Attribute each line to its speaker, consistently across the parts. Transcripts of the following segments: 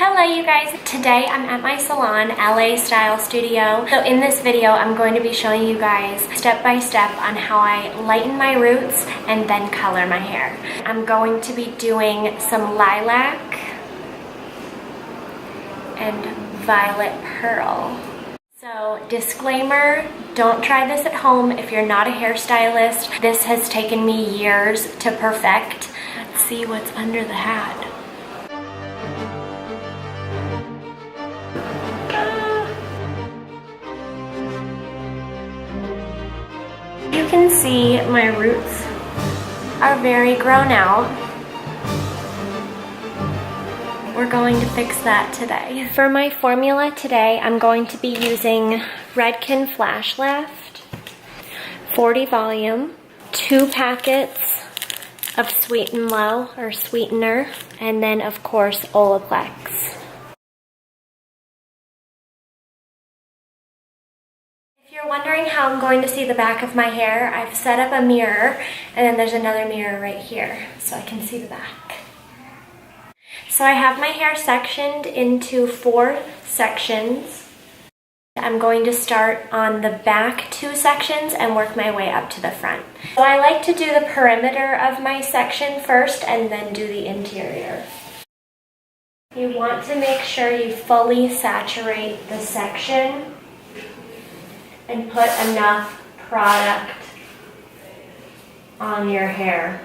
Speaker 1: Hello you guys, today I'm at my salon, LA Style Studio. So in this video, I'm going to be showing you guys step by step on how I lighten my roots and then color my hair. I'm going to be doing some lilac and violet pearl. So disclaimer, don't try this at home if you're not a hairstylist. This has taken me years to perfect. Let's see what's under the hat. You can see my roots are very grown out. We're going to fix that today. For my formula today, I'm going to be using Redken Flash Lift, 40 volume, 2 packets of Sweet and Low or sweetener, and then of course Olaplex. If you're wondering how I'm going to see the back of my hair, I've set up a mirror and then there's another mirror right here so I can see the back. So I have my hair sectioned into 4 sections. I'm going to start on the back 2 sections and work my way up to the front. So I like to do the perimeter of my section first and then do the interior. You want to make sure you fully saturate the section and put enough product on your hair.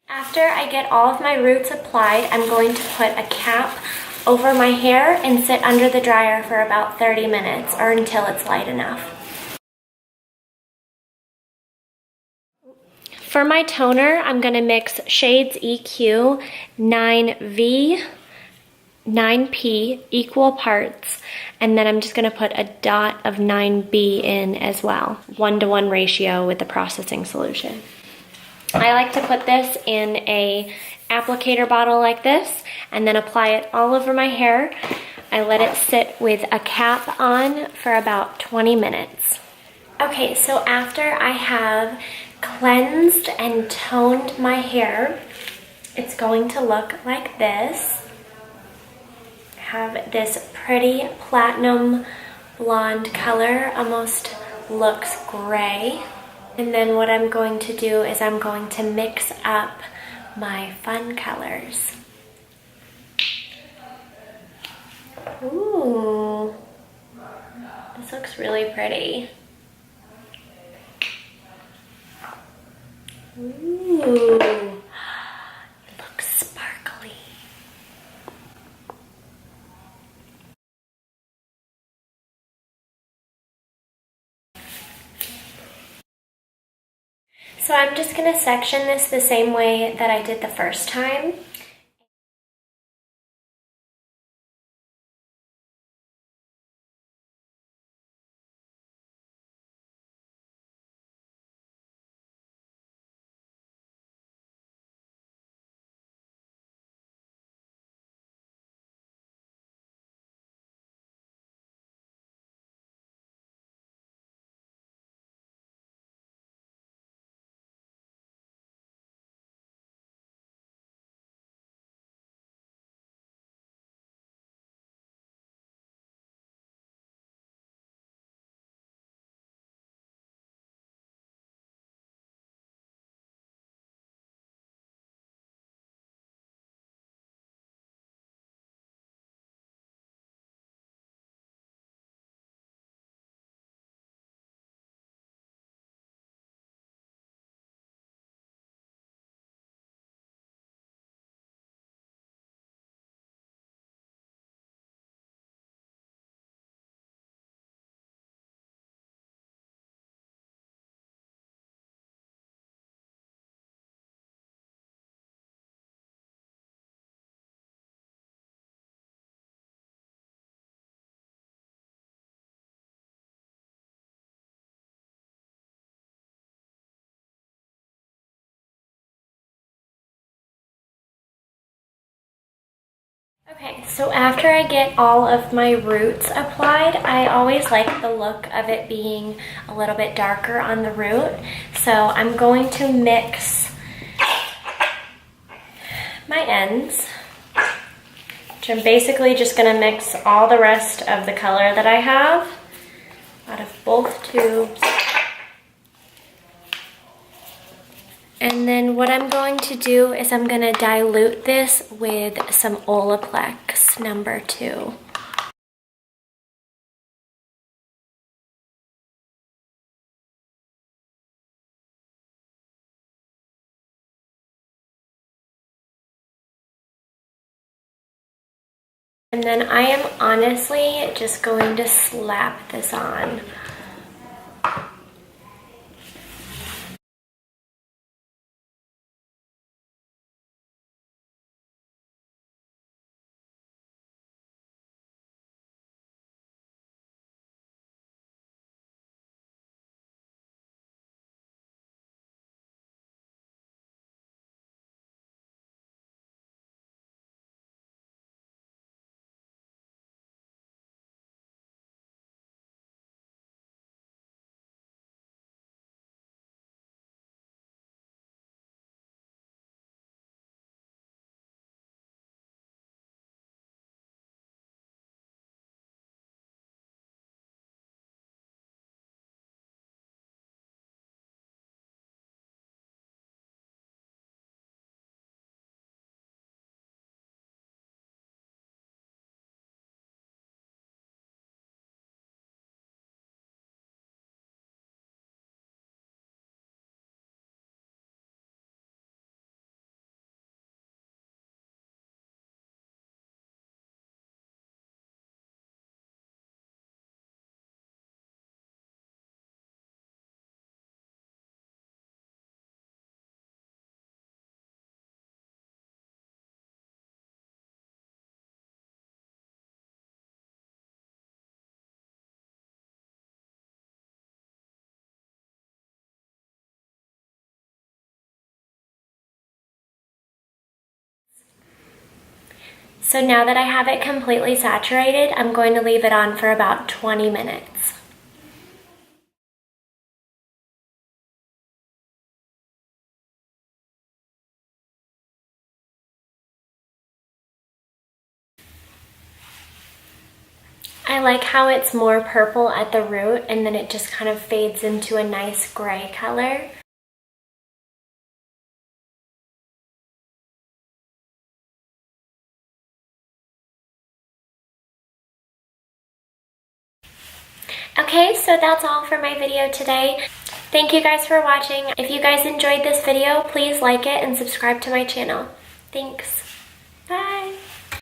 Speaker 1: After I get all of my roots applied, I'm going to put a cap over my hair and sit under the dryer for about 30 minutes or until it's light enough. For my toner, I'm going to mix Shades EQ 9V, 9P, equal parts, and then I'm just going to put a dot of 9B in as well, 1-to-1 ratio with the processing solution. I like to put this in a applicator bottle like this and then apply it all over my hair. I let it sit with a cap on for about 20 minutes. Okay, so after I have cleansed and toned my hair, it's going to look like this. I have this pretty platinum blonde color, almost looks gray. And then what I'm going to do is I'm going to mix up my fun colors. Ooh, this looks really pretty. Ooh, it looks sparkly. So I'm just going to section this the same way that I did the first time. Okay, so after I get all of my roots applied, I always like the look of it being a little bit darker on the root. So I'm going to mix my ends, which I'm basically just going to mix all the rest of the color that I have out of both tubes. And then what I'm going to do is I'm going to dilute this with some Olaplex number 2. And then I am honestly just going to slap this on. So now that I have it completely saturated, I'm going to leave it on for about 20 minutes. I like how it's more purple at the root and then it just kind of fades into a nice gray color. Okay, so that's all for my video today. Thank you guys for watching. If you guys enjoyed this video, please like it and subscribe to my channel. Thanks. Bye.